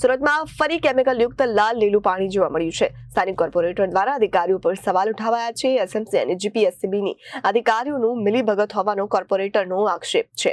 સુરતમાં ફરી કેમિકલયુક્ત લાલ લીલું પાણી જોવા મળ્યું છે। સ્થાનિક કોર્પોરેટર દ્વારા અધિકારીઓ પર સવાલ ઉઠાવાયા છે। એસએમસી અને જીપીએસસીબીની અધિકારીઓનું મિલીભગત હોવાનો કોર્પોરેટરનો આક્ષેપ છે।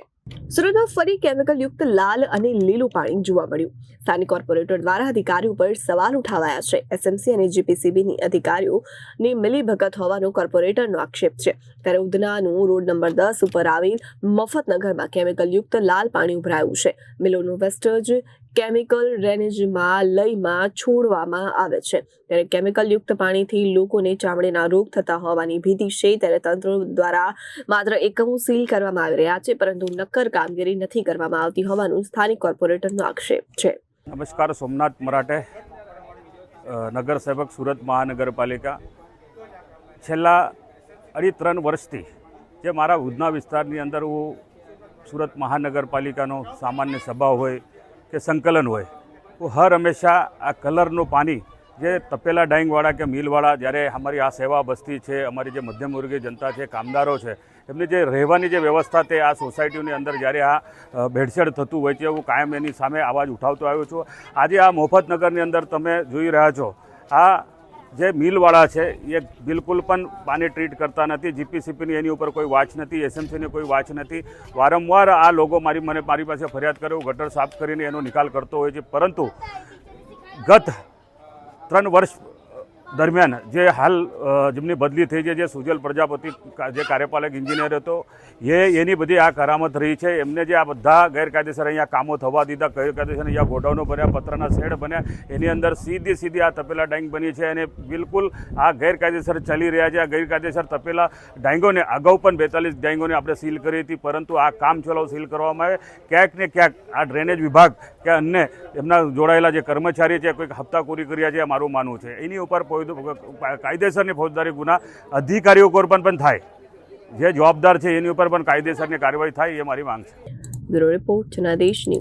સુરતમાં ફરી કેમિકલયુક્ત લાલ અને લીલું પાણી જોવા મળ્યું। સ્થાનિક કોર્પોરેટર દ્વારા અધિકારીઓ પર સવાલ ઉઠાવાયા છે। એસએમસી અને જીપીસીબીની અધિકારીઓની મિલીભગત હોવાનો કોર્પોરેટરનો આક્ષેપ છે। ત્યારે ઉધનાનું રોડ નંબર 10 ઉપર આવેલ મફતનગરમાં કેમિકલયુક્ત લાલ પાણી ઉભરાયું છે। મિલોનું વેસ્ટેજ કેમિકલ ડ્રેનેજમાં લયમાં છોડવામાં આવે છે। ત્યારે કેમિકલયુક્ત પાણીથી લોકોને ચામડીના રોગ થતા હોવાની ભીતિ છે। ત્યારે તંત્ર દ્વારા માત્ર એકમો સીલ કરવામાં આવી રહ્યા છે, પરંતુ નક્કર કામગીરી નથી કરવામાં આવતી હોવાનું સ્થાનિક કોર્પોરેટરનો આક્ષેપ છે। નમસ્કાર, સોમનાથ મરાઠે, નગર સેવક, સુરત મહાનગરપાલિકા। છેલ્લા 3 વર્ષથી જે મારા ઉધના વિસ્તારની અંદર હું સુરત મહાનગરપાલિકાનો સામાન્ય સભા હોય કે સંકલન હોય, હું હર હંમેશા આ કલરનું પાણી જે તપેલા ડાઈંગવાળા કે મિલવાળા, જ્યારે અમારી આ સેવા બસ્તી છે, અમારી જે મધ્યમ વર્ગીય જનતા છે, કામદારો છે, એમની જે રહેવાની જે વ્યવસ્થા તે આ સોસાયટીની અંદર જ્યારે આ ભેળસેળ થતું હોય છે, હું કાયમ એની સામે અવાજ ઉઠાવતો આવ્યો છું। આજે આ મફતનગરની અંદર તમે જોઈ રહ્યા છો, આ જે મિલવાળા છે એ બિલકુલ પણ પાણી ટ્રીટ કરતા નથી। જીપીસીબીની એની ઉપર કોઈ વાચ નથી, એસએમસીની કોઈ વાચ નથી। વારંવાર આ લોકો મારી પાસે ફરિયાદ કરે, હું ગટર સાફ કરીને એનો નિકાલ કરતો હોય છે, પરંતુ ગત 3 વર્ષ દરમિયાન જે હાલ જેમની બદલી થઈ છે, જે સુજલ પ્રજાપતિ જે કાર્યપાલક એન્જિનિયર હતો, એની બધી આ કરામત રહી છે। એમને જે આ બધા ગેરકાયદેસર અહીંયા કામો થવા દીધા, ગેરકાયદેસર અહીંયા ગોડાઉનો બન્યા, પતરાના શેડ બન્યા, એની અંદર સીધી આ તપેલા ડાઈંગ બની છે અને બિલકુલ આ ગેરકાયદેસર ચાલી રહ્યા છે। આ ગેરકાયદેસર તપેલા ડાઈંગોને અગાઉ પણ 42 ડાઈંગોને આપણે સીલ કરી હતી, પરંતુ આ કામ ચલાવ સીલ કરવામાં આવે। ક્યાંક ને ક્યાંક આ ડ્રેનેજ વિભાગ કે અન્ય એમના જોડાયેલા જે કર્મચારી છે, કોઈક હપ્તાખોરી કર્યા છે, મારું માનવું છે। એની ઉપર કાયદેસરની ફોજદારી ગુના અધિકારીઓ પર પણ થાય, જે જવાબદાર છે એની ઉપર પણ કાયદેસરની કાર્યવાહી થાય, એ મારી માંગ છે। Bureau report, Janadesh news.